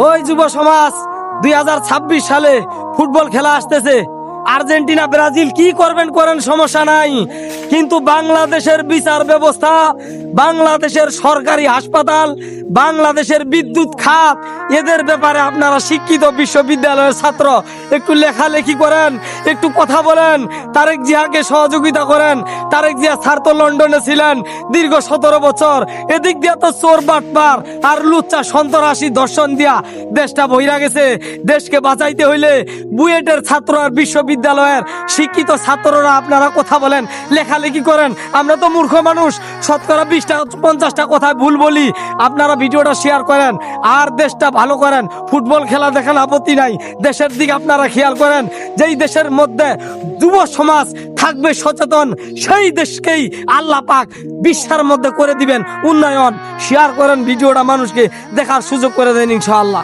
ওই যুব সমাজ, 2026 সালে ফুটবল খেলা আসতেছে। আর্জেন্টিনা ব্রাজিল কি করবেন করেন, সমস্যা নাই, কিন্তু বাংলাদেশের বিচার ব্যবস্থা, বাংলাদেশের সরকারি হাসপাতাল, বাংলাদেশের বিদ্যুৎ খাত, এদের ব্যাপারে আপনারা শিক্ষিত বিশ্ববিদ্যালয়ের ছাত্র একটু লেখালেখি করেন, একটু কথা বলেন, তারেক জিয়াকে সহযোগিতা করেন। তারেক জিয়া স্যার তো লন্ডনে ছিলেন দীর্ঘ 17 বছর। এদিক দিয়ে তো চোর বাটপার আর লুচ্চা সন্ত্রাসী দর্শন দিয়া দেশটা বহিরা গেছে। দেশকে বাঁচাইতে হইলে বুয়েটের ছাত্র আর বিশ্ববিদ্যালয়ের শিক্ষিত ছাত্ররা আপনারা কথা বলেন, লেখালেখি করেন। আমরা তো মূর্খ মানুষ, শতকরা 20টা 50টা কথায় ভুল বলি। আপনারা ভিডিওটা শেয়ার করেন আর দেশটা ভালো করেন। ফুটবল খেলা দেখেন, আপত্তি নাই, দেশের দিকে আপনারা খেয়াল করেন। যেই দেশের মধ্যে যুব সমাজ থাকবে সচেতন, সেই দেশকেই আল্লাহ পাক বিশ্বের মধ্যে করে দিবেন উন্নয়ন। শেয়ার করেন ভিডিওটা, মানুষকে দেখার সুযোগ করে দেন ইনশাআল্লাহ।